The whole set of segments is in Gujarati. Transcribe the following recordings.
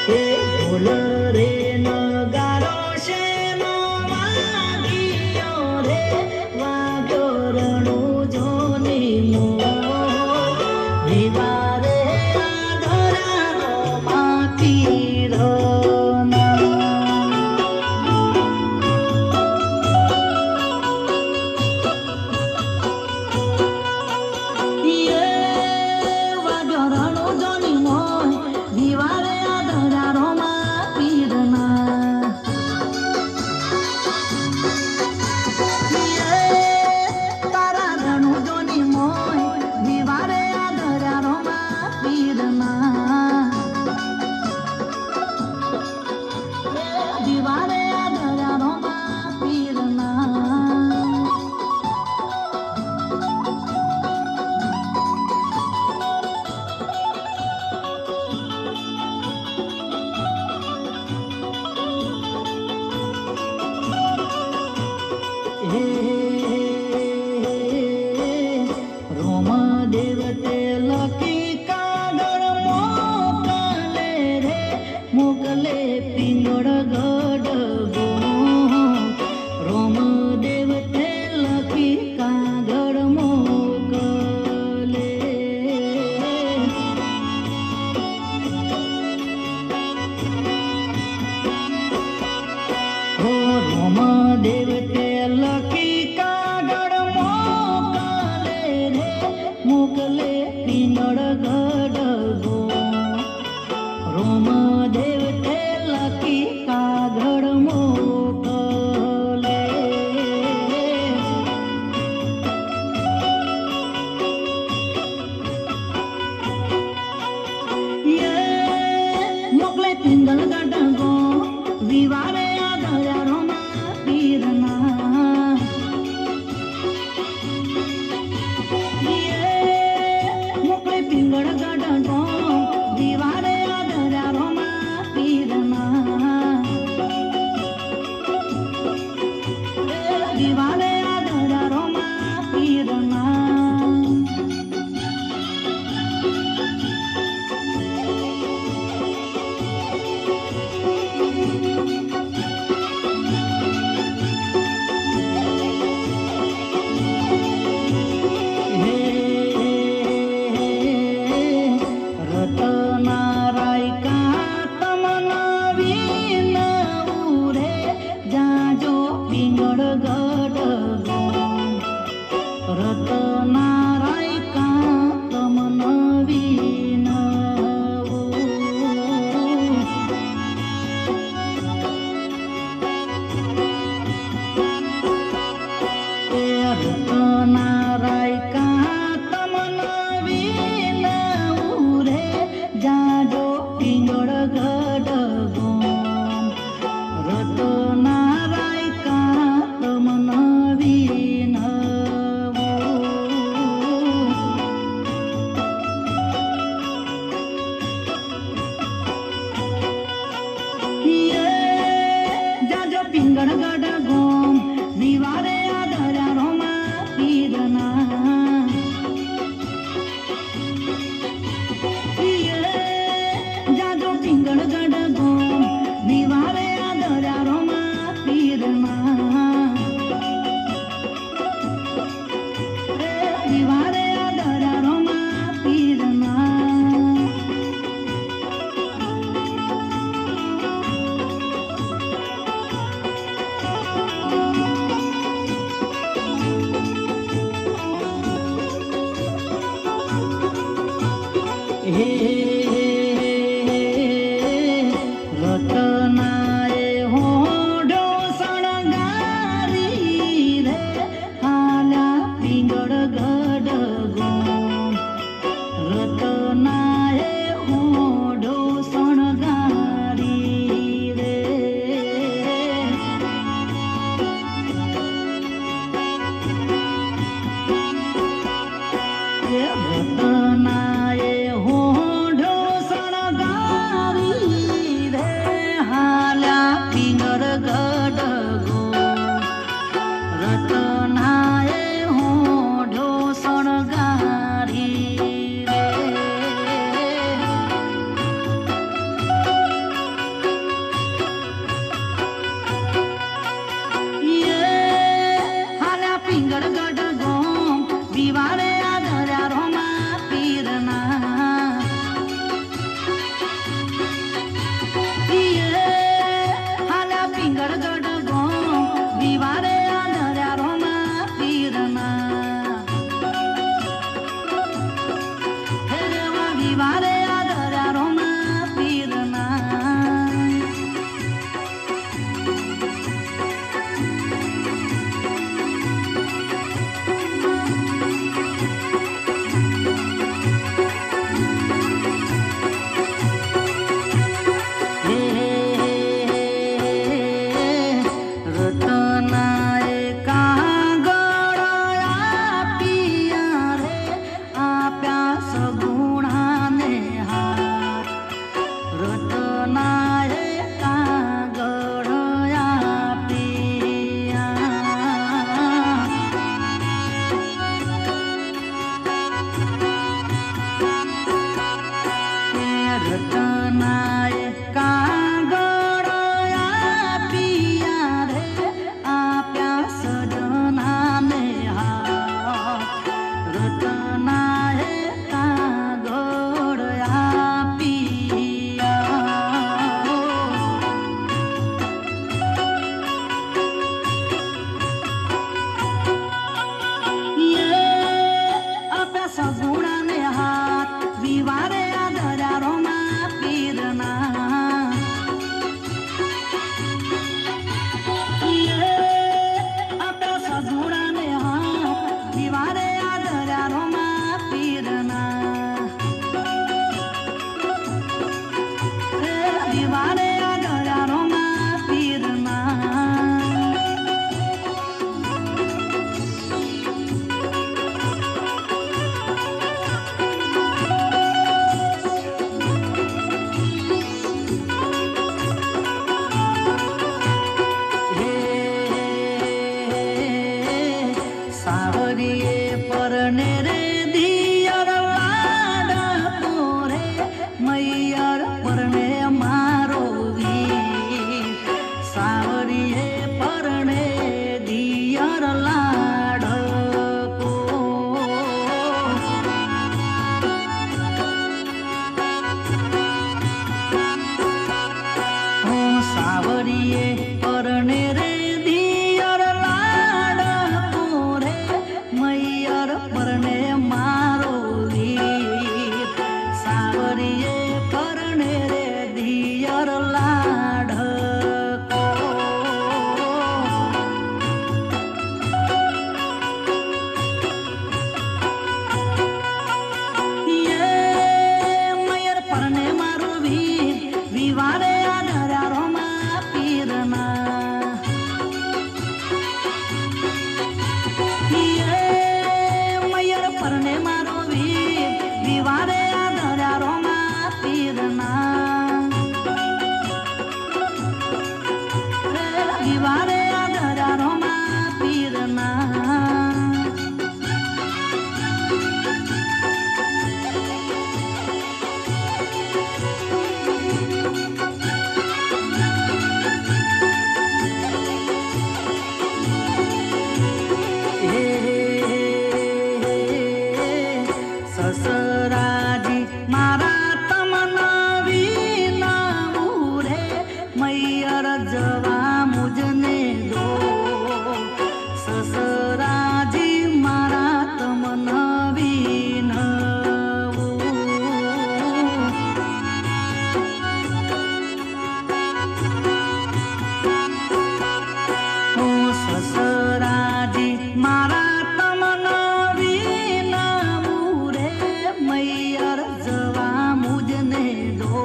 એ ઢોલ રે નગારો શેનો વાગ્યો રે વાગ્યો રણું જોની મોર વિવા રે આધરાનો માથી રોમ દેવતે લખી કાગળ મોકલે રે મોકલે પિંગળ ગઢ રોમ દેવતે લખી કાગળ મોકલે રોમ દેવતે લખી કાગળ મોકલે રે મોકલે પિંગળ ગઢ રોમ દેવતે લખી કાગળ મોકલે મોકલે પિંગળ ગઢ વિવારે આધરા રોમા પીરના મોકલે પિંગળ ગઢ દિવારે આધરા રોમા પીરના દિવારે આધરા રોમા પીરના રટનાએ કાગળ આપ્યા રટનાએ કાગળ આપ્યા રે આપ્યા સજનાને હાથ રટનાએ કાગળ આપ્યા આપ્યા સગુણાને હાથ વિવારે આદર્યા રોમા પીરના આપ્યા સગુણાને હાથ વિવારે આદર્યા રોમા પીરના વિવારે આદર્યા રોમા પીરના સાવરીએ પરને રે દિયર લાડકો રે મૈયર પરને મારો વીર સાવરીએ પરને દિયર લાડકો સાવરીએ પરને રે દિયર લાડકો રે મૈયર પરને મારો વીર સાવરીએ પરને રે દિયર લાડકો મૈયર પરને મારો વીર વિવારે આદર્યા રોમા પીરના મૈયર પરને મારો વીર વિવારે આદર્યા રોમા પીરના વિવારે આદર્યા રોમા પીરના સસરાજી મારા તમના વિનાવું રે મૈયર જવા મુજને દો સસરાજી મારા તમના વિનાવું સસરાજી મારા તમના વિનાવું રે મૈયર જવા મુજને દો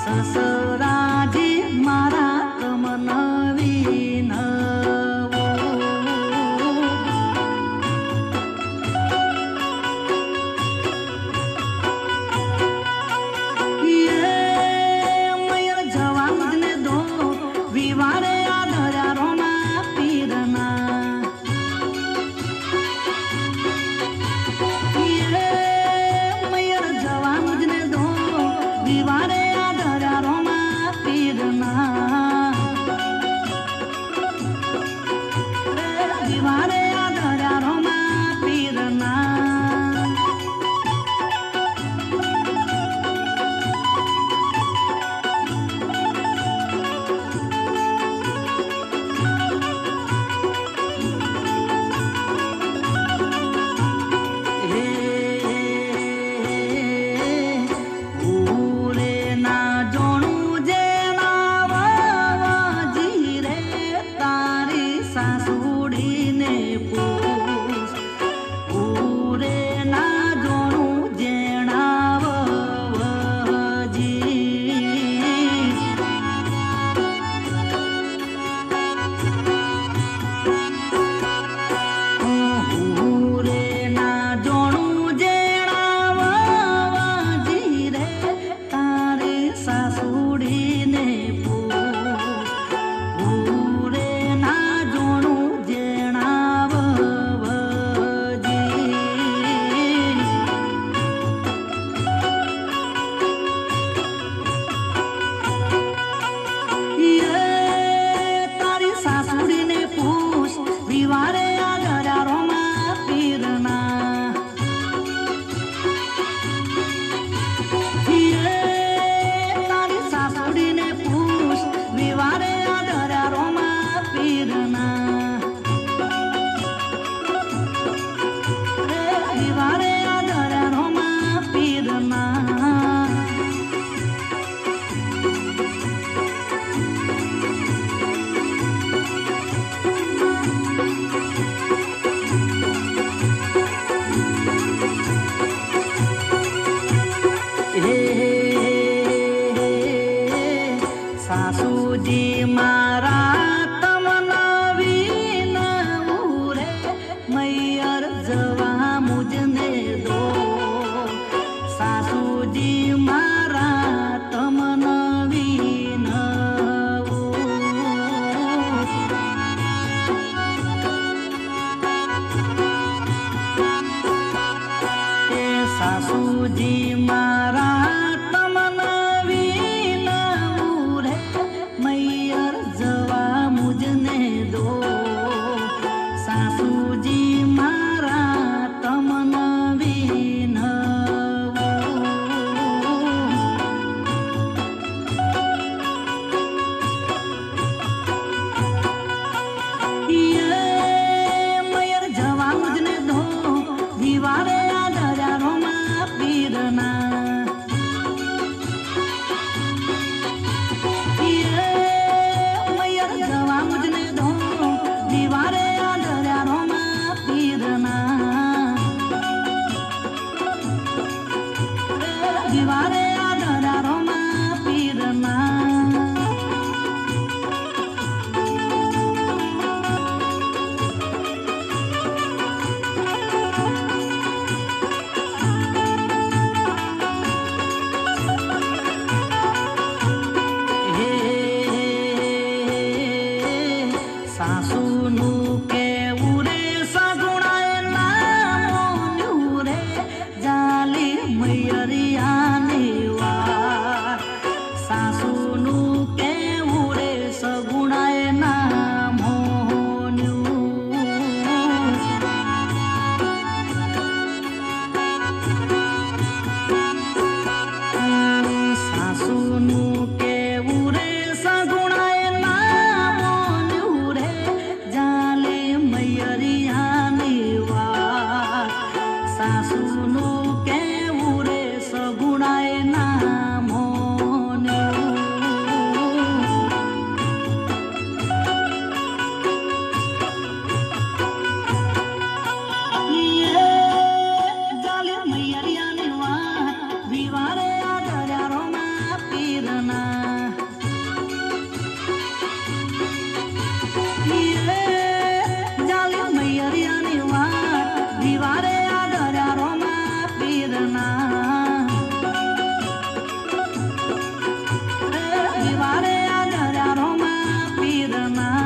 સસરાજી મારા તમના વિનાવું મૈયર જવા મુજને દો વિવારે આદર્યા રોમા પીરના મૈયર જવા મુજને દો વિવારે આદર્યા રોમા પીરના વિવારે આદર્યા રોમા પીરના મારા તમન વિનવું રે મૈયર જવા મુજને દો સાસુજી મારા તમન સાસુજી મારા તમન વિનવું રે મૈયર જવા મુજને દો સાસુજી મારા તમન મૈયર જવા મુજને દો દિવારે દિવારે આદરારોમાં પીરના સાસુનું કેવું રે સગુણાએ નામોન્યું રે જાલી મૈયરિયાની વાત સાસુનું કેવું રે સગુણાએ નામોન્યું સાસુનું કેવું રે સગુણાએ સાસુનું કેવું રે સગુણાએ જાલી મૈયરિયાની વાત દિવારે આદર્યારોમાં પીરના જાલી મૈયરિયાની વાત દિવારે દિવારે આદર્યારોમાં પીરના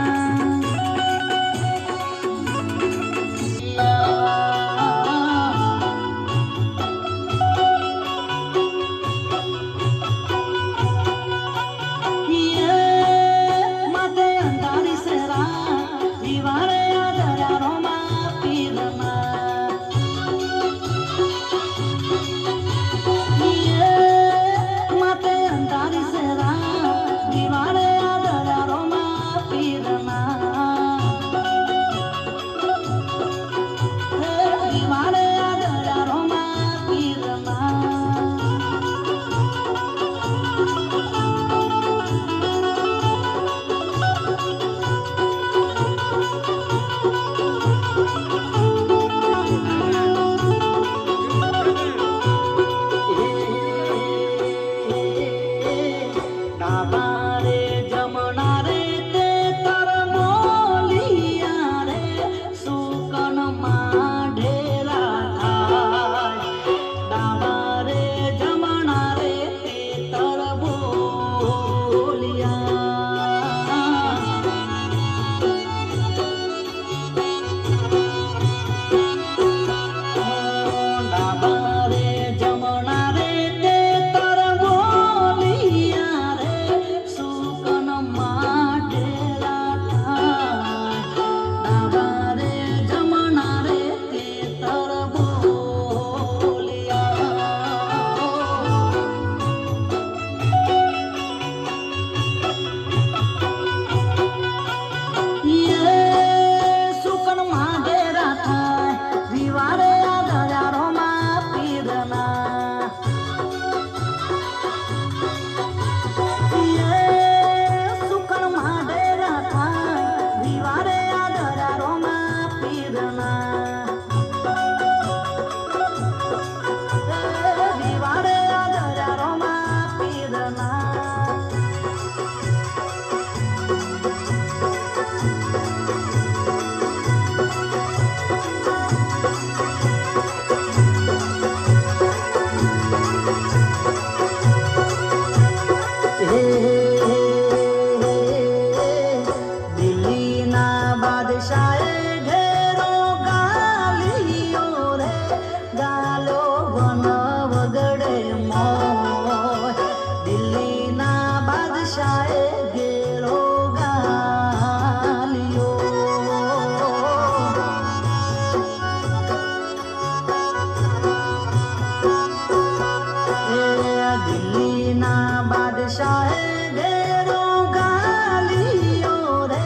બાદશાહે ઘેરો ગાલિયો રે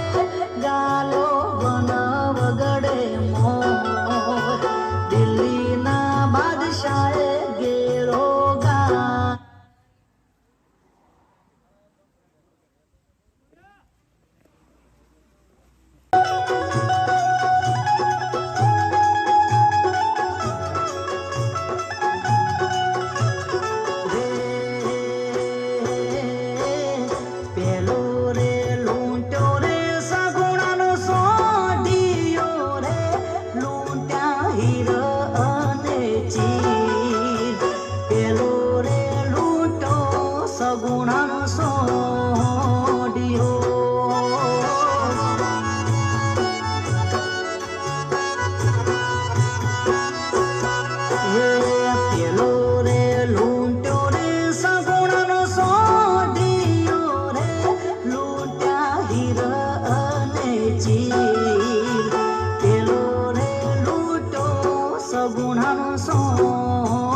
ગાલો વનવગડે મોર દિલ્હીના બાદશાહે ઘેરો ગા સગુણાનો સોડિયો પેલો રે લૂંટ્યો રે સગુણાનો સોડિયો રે લૂંટ્યા હીર અને ચીર પેલો રે લૂંટ્યો સગુણાનો સોડિયો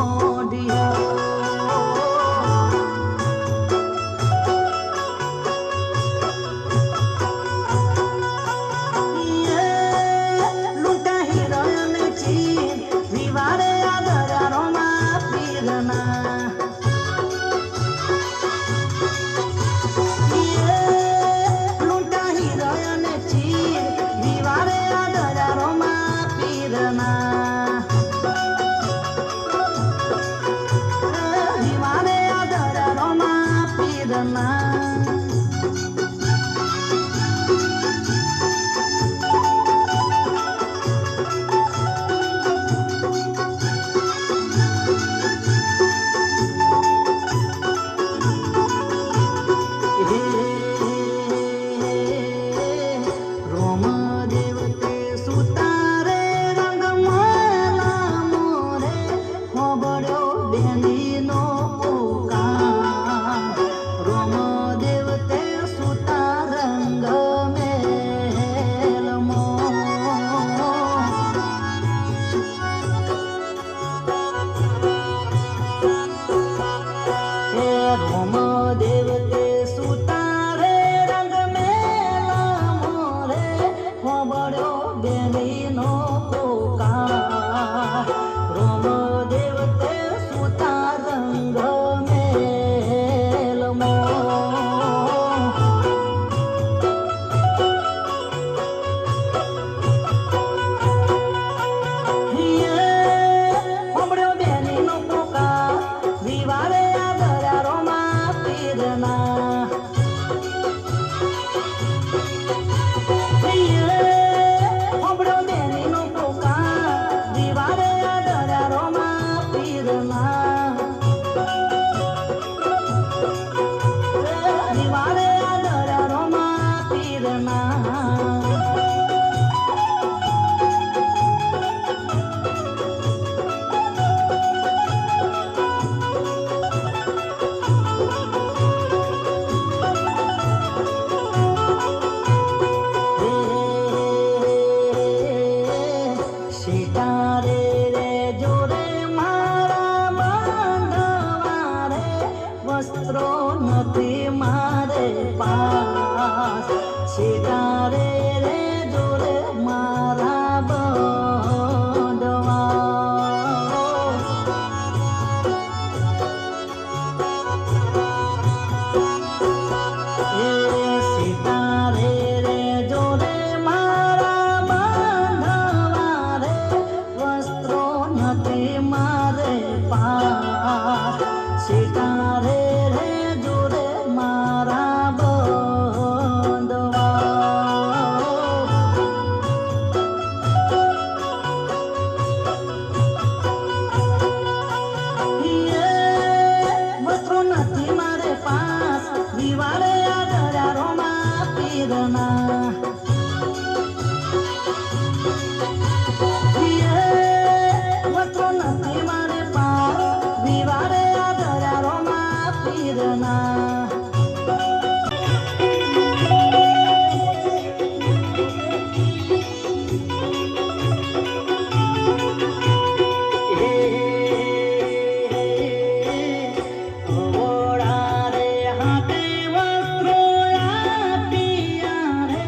હાથે વસ્ત્રો આપ્યા રે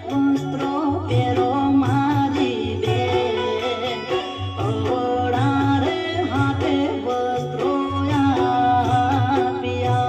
વસ્ત્રો પહેરો મારી બેન અવળા રે હાથે વસ્ત્રો આપ્યા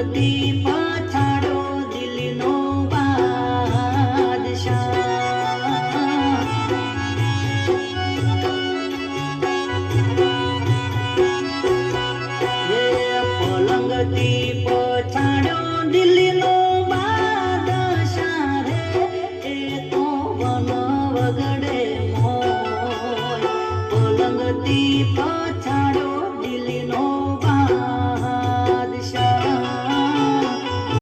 દીપ છાડ